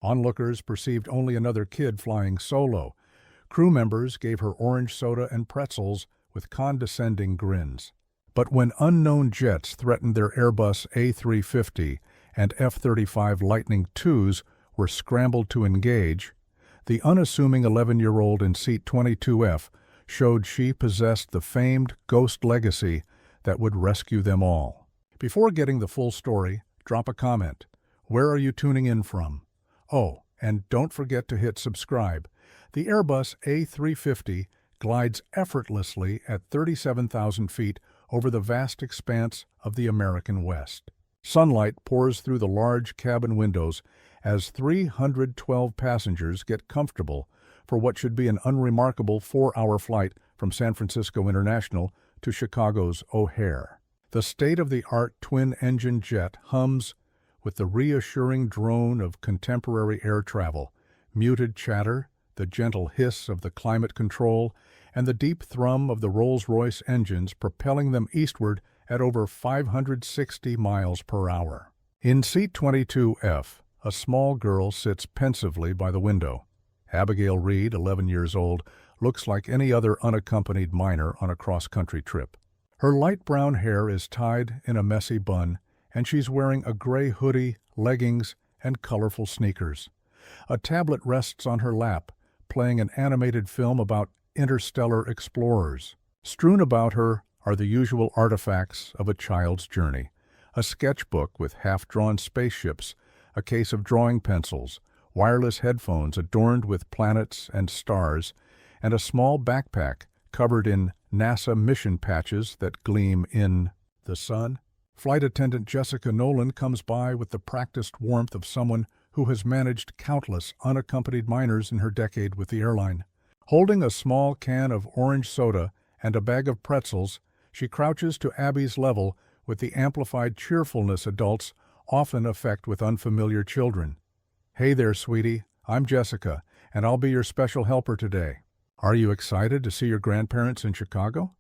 Onlookers perceived only another kid flying solo. Crew members gave her orange soda and pretzels with condescending grins. But when unknown jets threatened their Airbus A350 and F-35 Lightning IIs were scrambled to engage, the unassuming 11-year-old in seat 22F showed she possessed the famed ghost legacy that would rescue them all. Before getting the full story, drop a comment. Where are you tuning in from? Oh, and don't forget to hit subscribe. The Airbus A350 glides effortlessly at 37,000 feet over the vast expanse of the American West. Sunlight pours through the large cabin windows as 312 passengers get comfortable for what should be an unremarkable 4-hour flight from San Francisco International to Chicago's O'Hare. The state-of-the-art twin-engine jet hums with the reassuring drone of contemporary air travel, muted chatter, the gentle hiss of the climate control, and the deep thrum of the Rolls-Royce engines propelling them eastward at over 560 miles per hour. In seat 22F, a small girl sits pensively by the window. Abigail Reed, 11 years old, looks like any other unaccompanied minor on a cross-country trip. Her light brown hair is tied in a messy bun, and she's wearing a gray hoodie, leggings, and colorful sneakers. A tablet rests on her lap, playing an animated film about interstellar explorers. Strewn about her are the usual artifacts of a child's journey: a sketchbook with half-drawn spaceships, a case of drawing pencils, wireless headphones adorned with planets and stars, and a small backpack covered in NASA mission patches that gleam in the sun. Flight attendant Jessica Nolan comes by with the practiced warmth of someone who has managed countless unaccompanied minors in her decade with the airline. Holding a small can of orange soda and a bag of pretzels, she crouches to Abby's level with the amplified cheerfulness adults often affect with unfamiliar children. "Hey there, sweetie. I'm Jessica, and I'll be your special helper today. Are you excited to see your grandparents in Chicago?"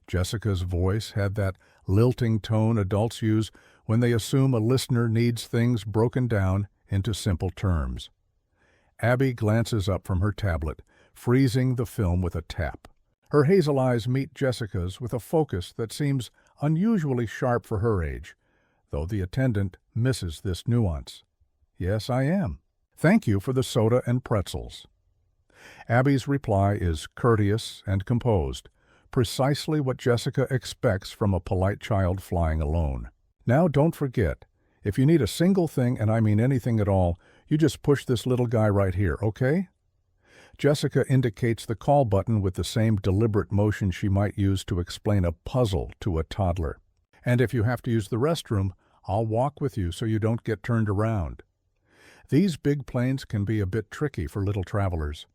Jessica's voice had that lilting tone adults use when they assume a listener needs things broken down into simple terms. Abby glances up from her tablet, freezing the film with a tap. Her hazel eyes meet Jessica's with a focus that seems unusually sharp for her age, though the attendant misses this nuance. "Yes, I am. Thank you for the soda and pretzels." Abby's reply is courteous and composed, precisely what Jessica expects from a polite child flying alone. "Now don't forget, if you need a single thing, and I mean anything at all, you just push this little guy right here, okay?" Jessica indicates the call button with the same deliberate motion she might use to explain a puzzle to a toddler. "And if you have to use the restroom, I'll walk with you so you don't get turned around." These big planes can be a bit tricky for little travelers.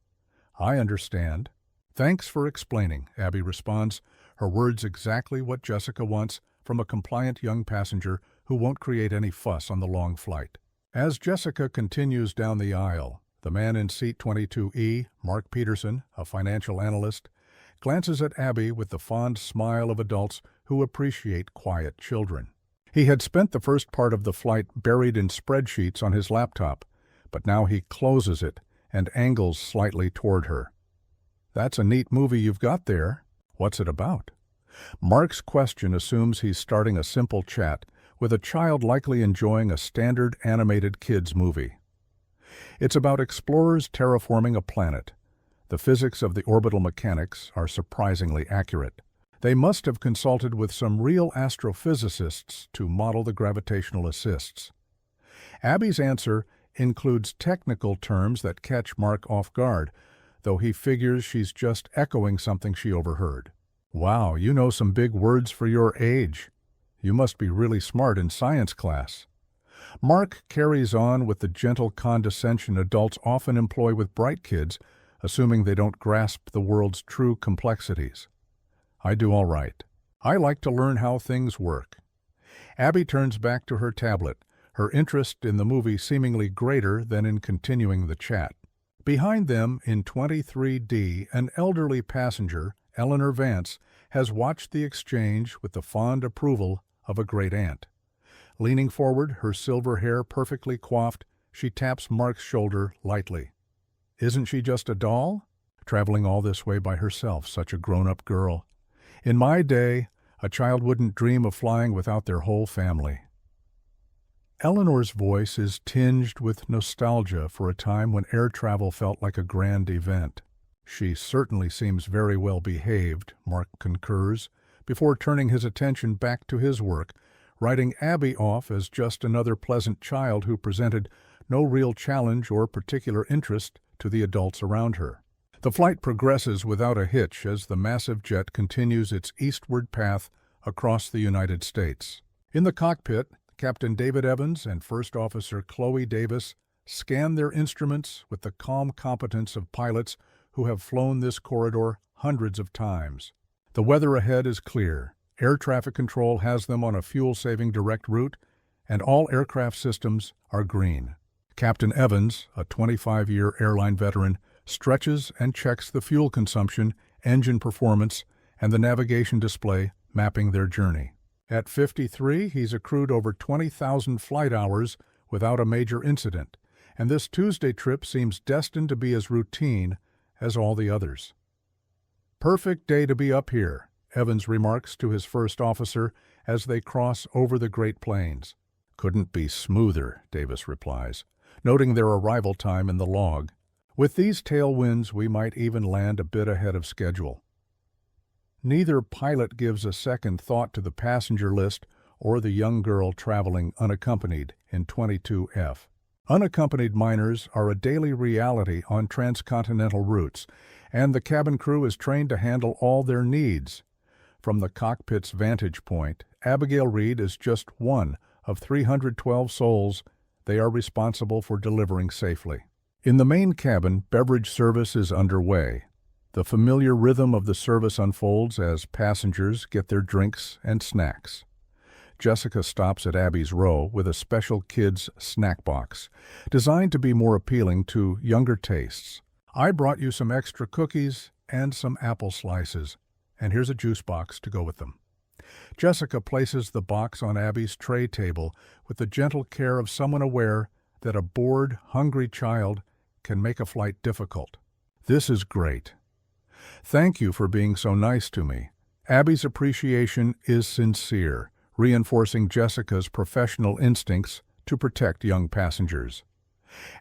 "I understand." "Thanks for explaining," Abby responds, her words exactly what Jessica wants from a compliant young passenger who won't create any fuss on the long flight. As Jessica continues down the aisle, the man in seat 22E, Mark Peterson, a financial analyst, glances at Abby with the fond smile of adults who appreciate quiet children. He had spent the first part of the flight buried in spreadsheets on his laptop, but now he closes it and angles slightly toward her. "That's a neat movie you've got there. What's it about?" Mark's question assumes he's starting a simple chat with a child likely enjoying a standard animated kids movie. It's about explorers terraforming a planet. The physics of the orbital mechanics are surprisingly accurate. They must have consulted with some real astrophysicists to model the gravitational assists. Abby's answer includes technical terms that catch Mark off guard, though he figures she's just echoing something she overheard. "Wow, you know some big words for your age. You must be really smart in science class." Mark carries on with the gentle condescension adults often employ with bright kids, assuming they don't grasp the world's true complexities. "I do all right. I like to learn how things work." Abby turns back to her tablet, her interest in the movie seemingly greater than in continuing the chat. Behind them, in 23D, an elderly passenger, Eleanor Vance, has watched the exchange with the fond approval of a great-aunt. Leaning forward, her silver hair perfectly coiffed, She taps Mark's shoulder lightly. Isn't she just a doll? Traveling all this way by herself, such a grown-up girl. In my day, a child wouldn't dream of flying without their whole family. Eleanor's voice is tinged with nostalgia for a time when air travel felt like a grand event. She certainly seems very well behaved, Mark concurs, before turning his attention back to his work, writing Abby off as just another pleasant child who presented no real challenge or particular interest to the adults around her. The flight progresses without a hitch as the massive jet continues its eastward path across the United States. In the cockpit, Captain David Evans and First Officer Chloe Davis scan their instruments with the calm competence of pilots who have flown this corridor hundreds of times. The weather ahead is clear. Air traffic control has them on a fuel-saving direct route, and all aircraft systems are green. Captain Evans, a 25-year airline veteran, stretches and checks the fuel consumption, engine performance, and the navigation display mapping their journey. At 53, he's accrued over 20,000 flight hours without a major incident, and this Tuesday trip seems destined to be as routine as all the others. Perfect day to be up here, Evans remarks to his first officer as they cross over the Great Plains. Couldn't be smoother, Davis replies, noting their arrival time in the log. With these tailwinds, we might even land a bit ahead of schedule. Neither pilot gives a second thought to the passenger list or the young girl traveling unaccompanied in 22F. Unaccompanied minors are a daily reality on transcontinental routes, and the cabin crew is trained to handle all their needs. From the cockpit's vantage point, Abigail Reed is just one of 312 souls they are responsible for delivering safely. In the main cabin, beverage service is underway. The familiar rhythm of the service unfolds as passengers get their drinks and snacks. Jessica stops at Abby's row with a special kids' snack box, designed to be more appealing to younger tastes. I brought you some extra cookies and some apple slices, and here's a juice box to go with them. Jessica places the box on Abby's tray table with the gentle care of someone aware that a bored, hungry child can make a flight difficult. This is great. Thank you for being so nice to me. Abby's appreciation is sincere, reinforcing Jessica's professional instincts to protect young passengers.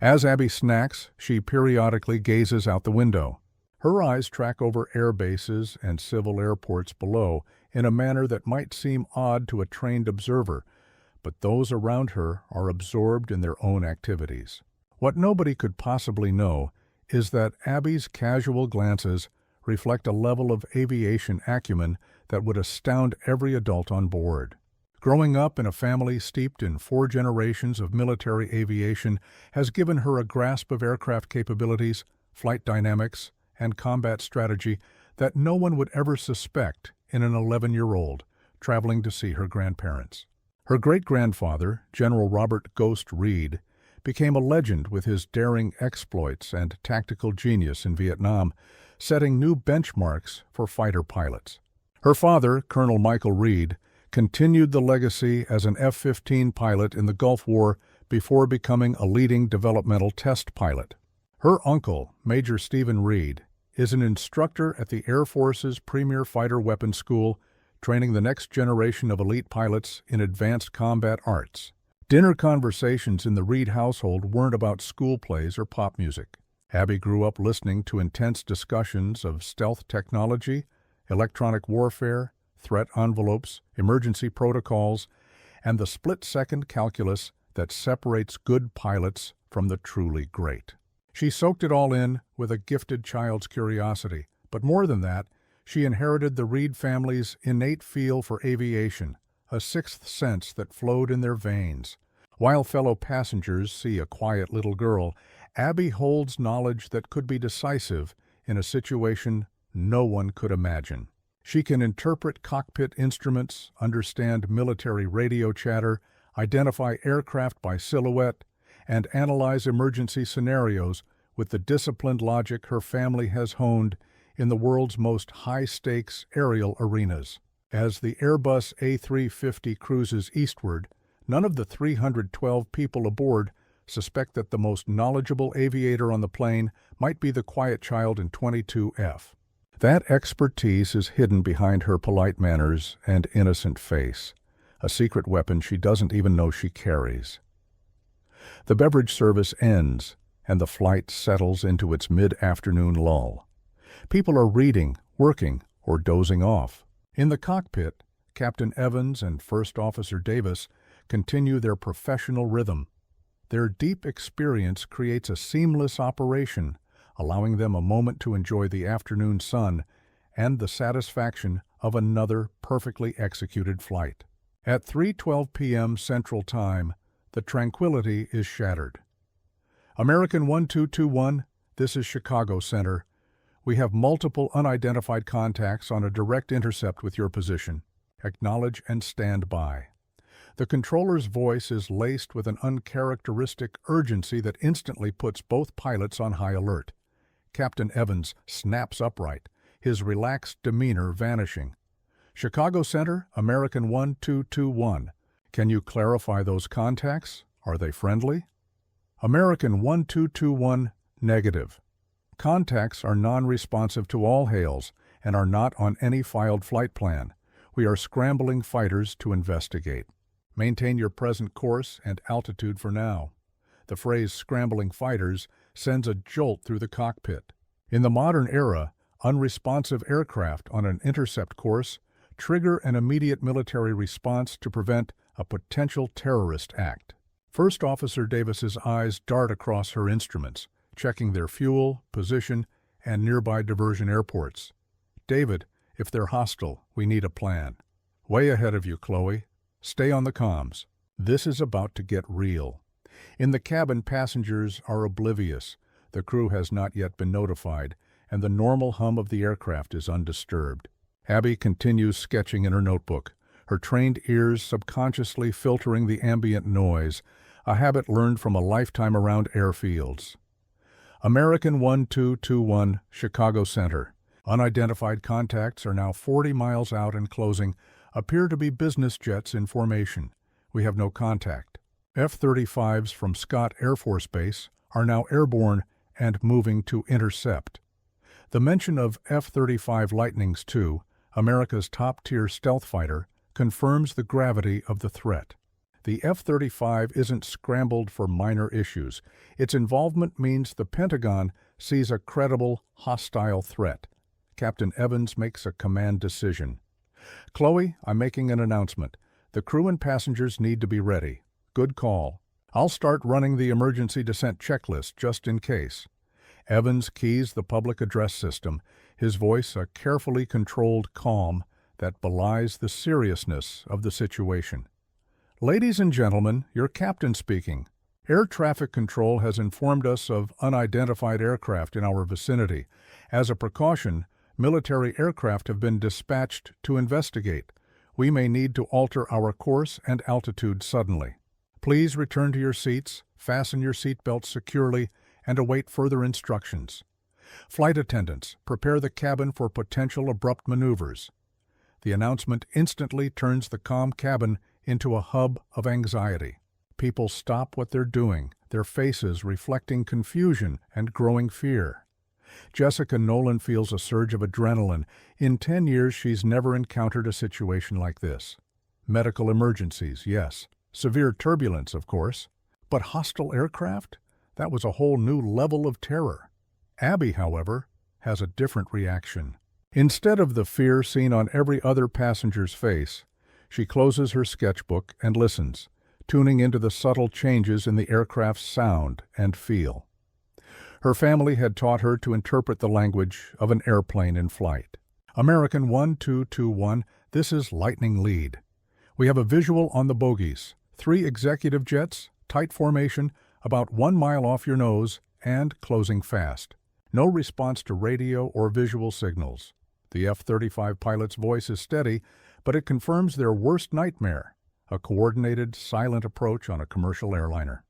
As Abby snacks, she periodically gazes out the window. Her eyes track over air bases and civil airports below in a manner that might seem odd to a trained observer, but those around her are absorbed in their own activities. What nobody could possibly know is that Abby's casual glances reflect a level of aviation acumen that would astound every adult on board. Growing up in a family steeped in 4 generations of military aviation has given her a grasp of aircraft capabilities, flight dynamics, and combat strategy that no one would ever suspect in an 11-year-old traveling to see her grandparents. Her great-grandfather, General Robert Ghost Reed, became a legend with his daring exploits and tactical genius in Vietnam, setting new benchmarks for fighter pilots. Her father, Colonel Michael Reed, continued the legacy as an F-15 pilot in the Gulf War before becoming a leading developmental test pilot. Her uncle, Major Stephen Reed, is an instructor at the Air Force's premier fighter weapons school, training the next generation of elite pilots in advanced combat arts. Dinner conversations in the Reed household weren't about school plays or pop music. Abby grew up listening to intense discussions of stealth technology, electronic warfare, threat envelopes, emergency protocols, and the split-second calculus that separates good pilots from the truly great. She soaked it all in with a gifted child's curiosity, but more than that, she inherited the Reed family's innate feel for aviation, a sixth sense that flowed in their veins. While fellow passengers see a quiet little girl, Abby holds knowledge that could be decisive in a situation no one could imagine. She can interpret cockpit instruments, understand military radio chatter, identify aircraft by silhouette, and analyze emergency scenarios with the disciplined logic her family has honed in the world's most high-stakes aerial arenas. As the Airbus A350 cruises eastward, none of the 312 people aboard suspect that the most knowledgeable aviator on the plane might be the quiet child in 22F. That expertise is hidden behind her polite manners and innocent face, a secret weapon she doesn't even know she carries. The beverage service ends, and the flight settles into its mid-afternoon lull. People are reading, working, or dozing off. In the cockpit, Captain Evans and First Officer Davis continue their professional rhythm. Their deep experience creates a seamless operation, allowing them a moment to enjoy the afternoon sun and the satisfaction of another perfectly executed flight. At 3:12 p.m. Central Time, the tranquility is shattered. American 1221, this is Chicago Center. We have multiple unidentified contacts on a direct intercept with your position. Acknowledge and stand by. The controller's voice is laced with an uncharacteristic urgency that instantly puts both pilots on high alert. Captain Evans snaps upright, his relaxed demeanor vanishing. Chicago Center, American 1221. Can you clarify those contacts? Are they friendly? American 1221, negative. Contacts are non-responsive to all hails and are not on any filed flight plan. We are scrambling fighters to investigate. Maintain your present course and altitude for now. The phrase scrambling fighters sends a jolt through the cockpit. In the modern era, unresponsive aircraft on an intercept course trigger an immediate military response to prevent a potential terrorist act. First Officer Davis's eyes dart across her instruments, checking their fuel, position, and nearby diversion airports. David, if they're hostile, we need a plan. Way ahead of you, Chloe. Stay on the comms. This is about to get real. In the cabin, passengers are oblivious. The crew has not yet been notified, and the normal hum of the aircraft is undisturbed. Abby continues sketching in her notebook, her trained ears subconsciously filtering the ambient noise, a habit learned from a lifetime around airfields. American 1221, Chicago Center. Unidentified contacts are now 40 miles out and closing, appear to be business jets in formation. We have no contact. F-35s from Scott Air Force Base are now airborne and moving to intercept. The mention of F-35 Lightnings II, America's top-tier stealth fighter, confirms the gravity of the threat. The F-35 isn't scrambled for minor issues. Its involvement means the Pentagon sees a credible, hostile threat. Captain Evans makes a command decision. Chloe, I'm making an announcement. The crew and passengers need to be ready. Good call. I'll start running the emergency descent checklist just in case. Evans keys the public address system, his voice a carefully controlled calm that belies the seriousness of the situation. Ladies and gentlemen, your captain speaking. Air traffic control has informed us of unidentified aircraft in our vicinity. As a precaution, military aircraft have been dispatched to investigate. We may need to alter our course and altitude suddenly. Please return to your seats, fasten your seatbelts securely, and await further instructions. Flight attendants, prepare the cabin for potential abrupt maneuvers. The announcement instantly turns the calm cabin into a hub of anxiety. People stop what they're doing, their faces reflecting confusion and growing fear. Jessica Nolan feels a surge of adrenaline. In 10 years, she's never encountered a situation like this. Medical emergencies, yes. Severe turbulence, of course. But hostile aircraft? That was a whole new level of terror. Abby, however, has a different reaction. Instead of the fear seen on every other passenger's face, she closes her sketchbook and listens, tuning into the subtle changes in the aircraft's sound and feel. Her family had taught her to interpret the language of an airplane in flight. American 1221, this is Lightning Lead. We have a visual on the bogies. 3 executive jets, tight formation, about 1 mile off your nose, and closing fast. No response to radio or visual signals. The F-35 pilot's voice is steady, but it confirms their worst nightmare, a coordinated, silent approach on a commercial airliner.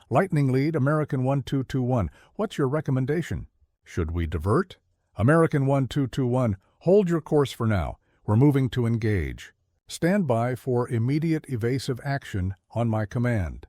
Lightning Lead, American 1221, what's your recommendation? Should we divert? American 1221, hold your course for now. We're moving to engage. Stand by for immediate evasive action on my command.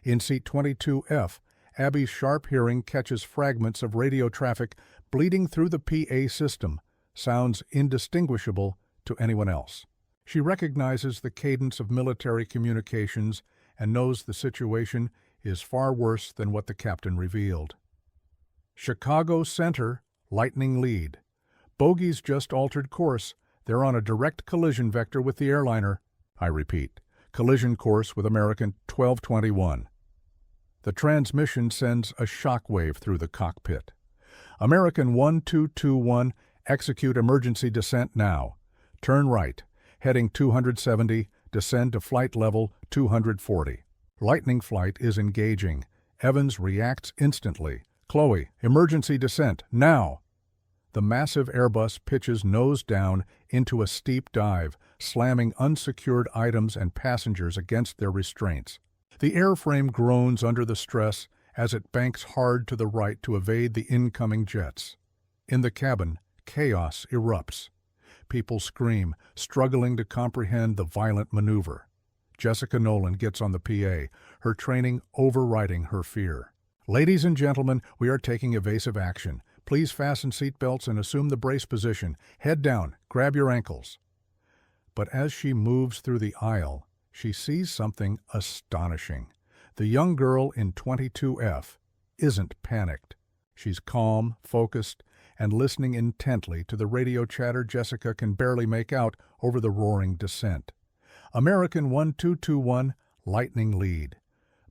In seat 22F, Abby's sharp hearing catches fragments of radio traffic bleeding through the PA system, sounds indistinguishable to anyone else. She recognizes the cadence of military communications and knows the situation is far worse than what the captain revealed. Chicago Center, lightning lead. Bogies just altered course. They're on a direct collision vector with the airliner. I repeat, collision course with American 1221. The transmission sends a shock wave through the cockpit. American 1221, execute emergency descent now. Turn right, heading 270, descend to flight level 240. Lightning flight is engaging. Evans reacts instantly. Chloe, emergency descent, now! The massive Airbus pitches nose down into a steep dive, slamming unsecured items and passengers against their restraints. The airframe groans under the stress as it banks hard to the right to evade the incoming jets. In the cabin, chaos erupts. People scream, struggling to comprehend the violent maneuver. Jessica Nolan gets on the PA, her training overriding her fear. Ladies and gentlemen, we are taking evasive action. Please fasten seatbelts and assume the brace position. Head down, grab your ankles. But as she moves through the aisle, she sees something astonishing. The young girl in 22F isn't panicked. She's calm, focused, and listening intently to the radio chatter Jessica can barely make out over the roaring descent. American 1221, lightning lead.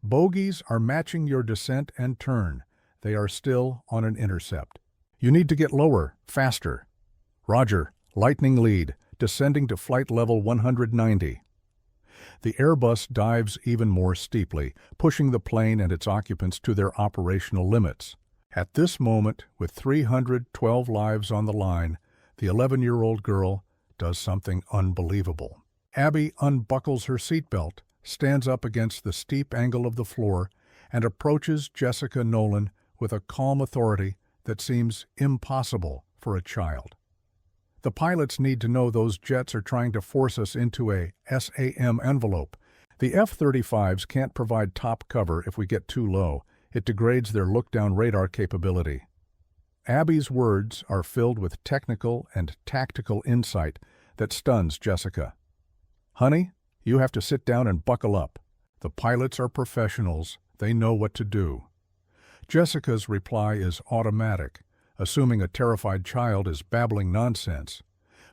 Bogies are matching your descent and turn. They are still on an intercept. You need to get lower, faster. Roger, lightning lead, descending to flight level 190. The Airbus dives even more steeply, pushing the plane and its occupants to their operational limits. At this moment, with 312 lives on the line, the 11-year-old girl does something unbelievable. Abby unbuckles her seatbelt, stands up against the steep angle of the floor, and approaches Jessica Nolan with a calm authority that seems impossible for a child. The pilots need to know those jets are trying to force us into a SAM envelope. The F-35s can't provide top cover if we get too low. It degrades their look-down radar capability. Abby's words are filled with technical and tactical insight that stuns Jessica. Honey, you have to sit down and buckle up. The pilots are professionals. They know what to do. Jessica's reply is automatic, assuming a terrified child is babbling nonsense.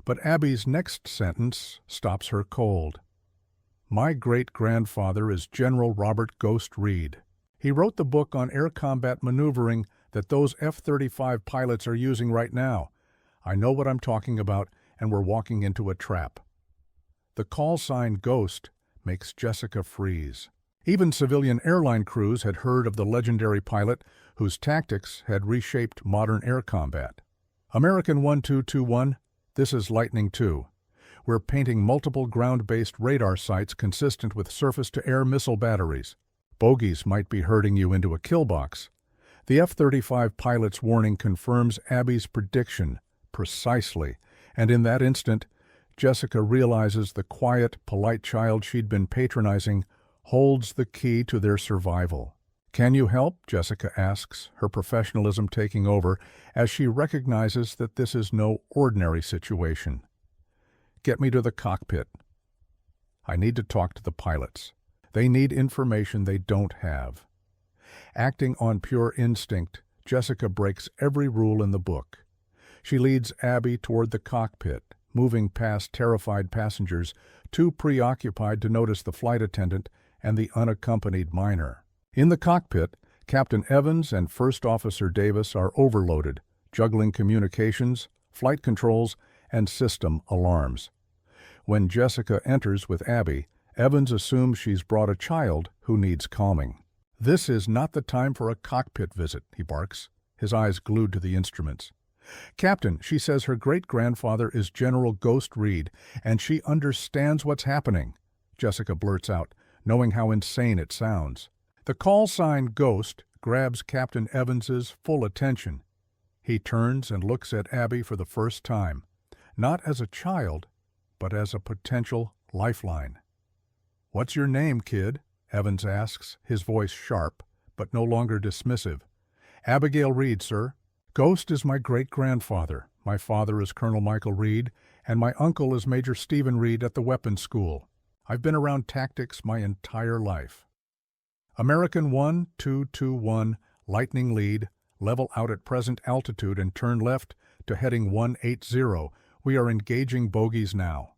But Abby's next sentence stops her cold. My great-grandfather is General Robert Ghost Reed. He wrote the book on air combat maneuvering that those F-35 pilots are using right now. I know what I'm talking about, and we're walking into a trap. The call sign Ghost makes Jessica freeze. Even civilian airline crews had heard of the legendary pilot whose tactics had reshaped modern air combat. American 1221, this is Lightning II. We're painting multiple ground-based radar sites consistent with surface-to-air missile batteries. Bogies might be herding you into a kill box. The F-35 pilot's warning confirms Abby's prediction precisely, and in that instant, Jessica realizes the quiet, polite child she'd been patronizing holds the key to their survival. Can you help? Jessica asks, her professionalism taking over as she recognizes that this is no ordinary situation. Get me to the cockpit. I need to talk to the pilots. They need information they don't have. Acting on pure instinct, Jessica breaks every rule in the book. She leads Abby toward the cockpit, moving past terrified passengers, too preoccupied to notice the flight attendant and the unaccompanied minor. In the cockpit, Captain Evans and First Officer Davis are overloaded, juggling communications, flight controls, and system alarms. When Jessica enters with Abby, Evans assumes she's brought a child who needs calming. This is not the time for a cockpit visit, he barks, his eyes glued to the instruments. Captain, she says her great-grandfather is General Ghost Reed, and she understands what's happening, Jessica blurts out, knowing how insane it sounds. The call sign Ghost grabs Captain Evans's full attention. He turns and looks at Abby for the first time, not as a child, but as a potential lifeline. What's your name, kid? Evans asks, his voice sharp, but no longer dismissive. Abigail Reed, sir. Ghost is my great-grandfather. My father is Colonel Michael Reed, and my uncle is Major Stephen Reed at the weapons school. I've been around tactics my entire life. American 1221, lightning lead, level out at present altitude and turn left to heading 180. We are engaging bogies now.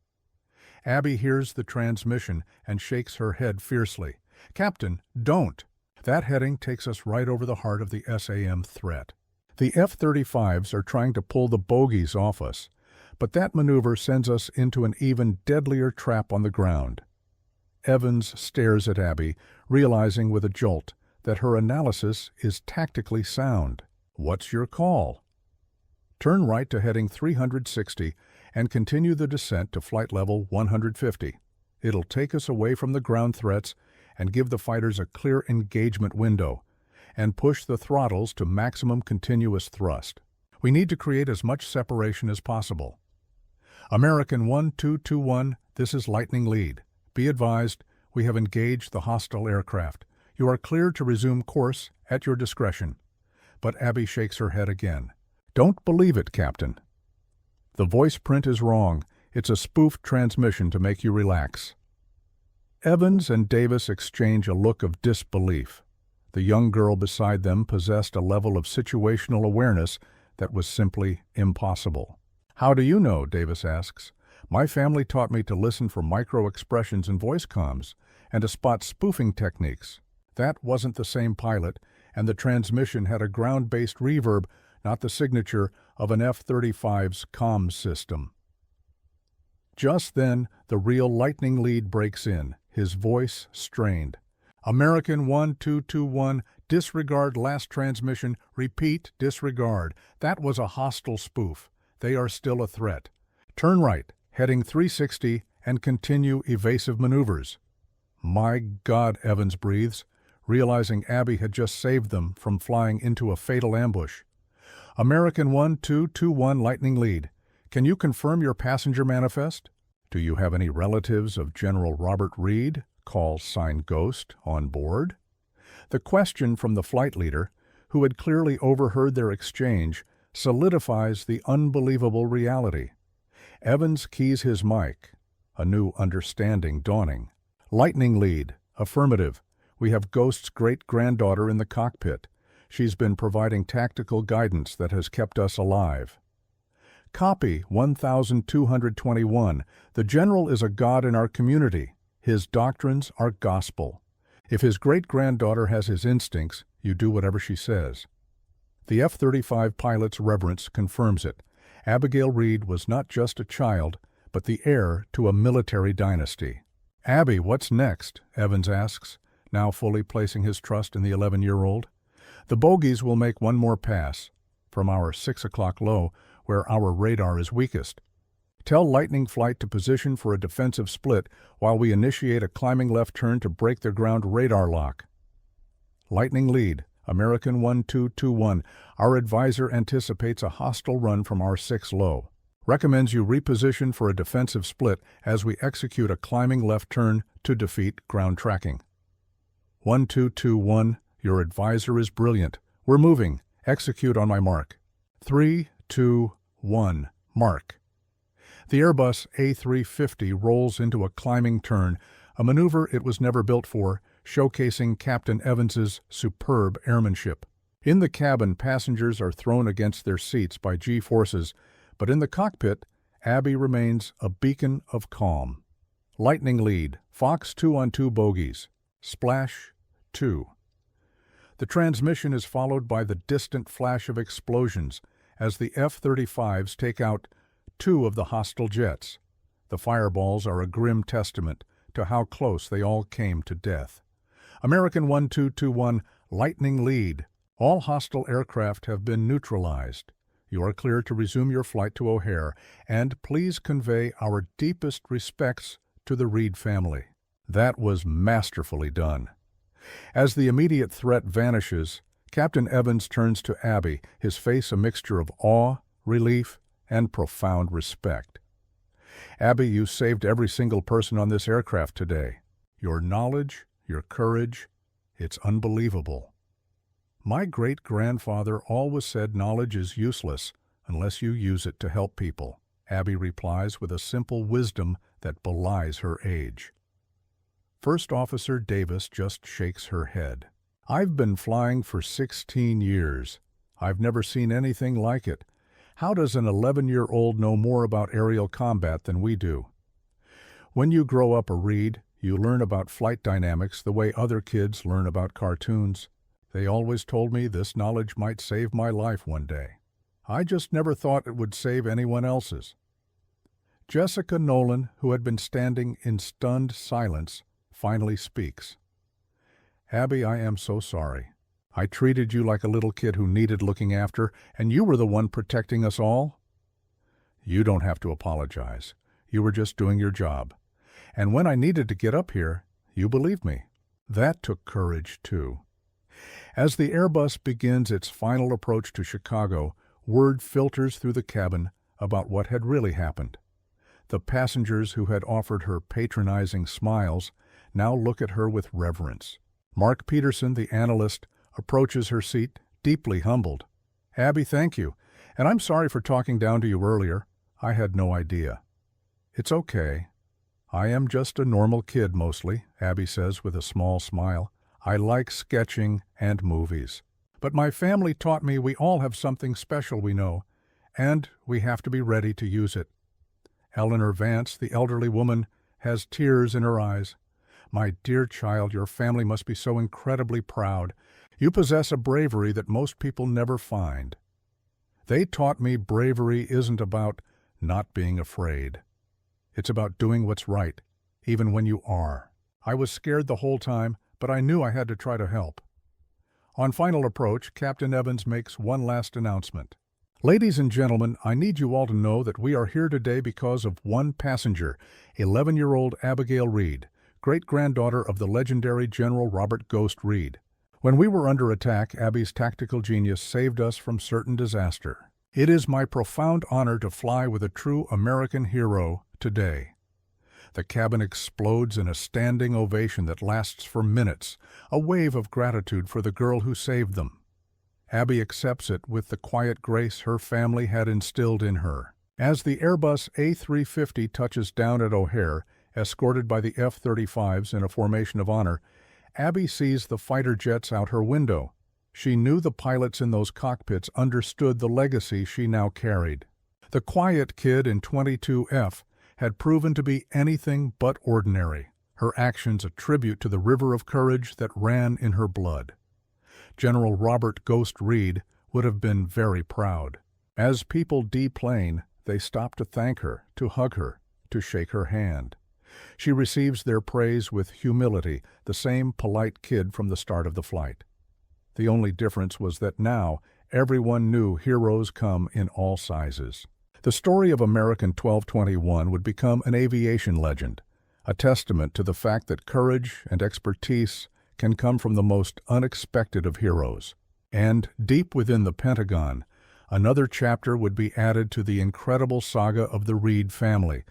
Abby hears the transmission and shakes her head fiercely. Captain, don't! That heading takes us right over the heart of the SAM threat. The F-35s are trying to pull the bogies off us, but that maneuver sends us into an even deadlier trap on the ground. Evans stares at Abby, realizing with a jolt that her analysis is tactically sound. What's your call? Turn right to heading 360 and continue the descent to flight level 150. It'll take us away from the ground threats and give the fighters a clear engagement window, and push the throttles to maximum continuous thrust. We need to create as much separation as possible. American 1221, this is lightning lead. Be advised, we have engaged the hostile aircraft. You are cleared to resume course at your discretion. But Abby shakes her head again. Don't believe it, Captain. The voice print is wrong. It's a spoofed transmission to make you relax. Evans and Davis exchange a look of disbelief. The young girl beside them possessed a level of situational awareness that was simply impossible. How do you know? Davis asks. My family taught me to listen for micro-expressions in voice comms and to spot spoofing techniques. That wasn't the same pilot, and the transmission had a ground-based reverb, not the signature of an F-35's comms system. Just then, the real lightning lead breaks in, his voice strained. American 1221, disregard last transmission, repeat, disregard. That was a hostile spoof. They are still a threat. Turn right, heading 360, and continue evasive maneuvers. My God, Evans breathes, realizing Abby had just saved them from flying into a fatal ambush. American 1221, lightning lead. Can you confirm your passenger manifest? Do you have any relatives of General Robert Reed, call sign Ghost, on board? The question from the flight leader, who had clearly overheard their exchange, solidifies the unbelievable reality. Evans keys his mic, a new understanding dawning. Lightning lead, affirmative. We have Ghost's great-granddaughter in the cockpit. She's been providing tactical guidance that has kept us alive. Copy 1221. The General is a god in our community. His doctrines are gospel. If his great-granddaughter has his instincts, you do whatever she says. The F-35 pilot's reverence confirms it. Abigail Reed was not just a child, but the heir to a military dynasty. Abby, what's next? Evans asks, now fully placing his trust in the 11-year-old. The bogies will make one more pass, from our 6 o'clock low, where our radar is weakest. Tell Lightning Flight to position for a defensive split while we initiate a climbing left turn to break their ground radar lock. Lightning lead, American 1221. Our advisor anticipates a hostile run from our 6 low. Recommends you reposition for a defensive split as we execute a climbing left turn to defeat ground tracking. 1221, your advisor is brilliant. We're moving. Execute on my mark. 3, 2, 1, mark. The Airbus A350 rolls into a climbing turn, a maneuver it was never built for, showcasing Captain Evans's superb airmanship. In the cabin, passengers are thrown against their seats by G-forces, but in the cockpit, Abby remains a beacon of calm. Lightning lead, Fox 2 on 2 bogies. Splash 2. The transmission is followed by the distant flash of explosions as the F-35s take out 2 of the hostile jets. The fireballs are a grim testament to how close they all came to death. American 1221, lightning lead. All hostile aircraft have been neutralized. You are clear to resume your flight to O'Hare, and please convey our deepest respects to the Reed family. That was masterfully done. As the immediate threat vanishes, Captain Evans turns to Abby, his face a mixture of awe, relief, and profound respect. Abby, you saved every single person on this aircraft today. Your knowledge, your courage, it's unbelievable. My great-grandfather always said knowledge is useless unless you use it to help people, Abby replies with a simple wisdom that belies her age. First Officer Davis just shakes her head. I've been flying for 16 years. I've never seen anything like it. How does an 11-year-old know more about aerial combat than we do? When you grow up a Reed, you learn about flight dynamics the way other kids learn about cartoons. They always told me this knowledge might save my life one day. I just never thought it would save anyone else's. Jessica Nolan, who had been standing in stunned silence, finally speaks. Abby, I am so sorry. I treated you like a little kid who needed looking after, and you were the one protecting us all. You don't have to apologize. You were just doing your job. And when I needed to get up here, you believed me. That took courage, too. As the Airbus begins its final approach to Chicago, word filters through the cabin about what had really happened. The passengers who had offered her patronizing smiles now look at her with reverence. Mark Peterson, the analyst, approaches her seat, deeply humbled. Abby, thank you, and I'm sorry for talking down to you earlier. I had no idea. It's okay. I am just a normal kid mostly, Abby says with a small smile. I like sketching and movies. But my family taught me we all have something special we know, and we have to be ready to use it. Eleanor Vance, the elderly woman, has tears in her eyes. My dear child, your family must be so incredibly proud. You possess a bravery that most people never find. They taught me bravery isn't about not being afraid. It's about doing what's right, even when you are. I was scared the whole time, but I knew I had to try to help. On final approach, Captain Evans makes one last announcement. Ladies and gentlemen, I need you all to know that we are here today because of one passenger, 11-year-old Abigail Reed, great-granddaughter of the legendary General Robert Ghost Reed. When we were under attack, Abby's tactical genius saved us from certain disaster. It is my profound honor to fly with a true American hero today. The cabin explodes in a standing ovation that lasts for minutes, a wave of gratitude for the girl who saved them. Abby accepts it with the quiet grace her family had instilled in her. As the Airbus A350 touches down at O'Hare, escorted by the F-35s in a formation of honor, Abby sees the fighter jets out her window. She knew the pilots in those cockpits understood the legacy she now carried. The quiet kid in 22F had proven to be anything but ordinary, her actions a tribute to the river of courage that ran in her blood. General Robert Ghost Reed would have been very proud. As people deplane, they stop to thank her, to hug her, to shake her hand. She receives their praise with humility, the same polite kid from the start of the flight. The only difference was that now everyone knew heroes come in all sizes. The story of American 1221 would become an aviation legend, a testament to the fact that courage and expertise can come from the most unexpected of heroes. And deep within the Pentagon, another chapter would be added to the incredible saga of the Reed family,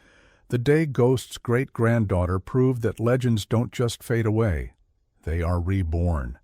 the day Ghost's great-granddaughter proved that legends don't just fade away, they are reborn.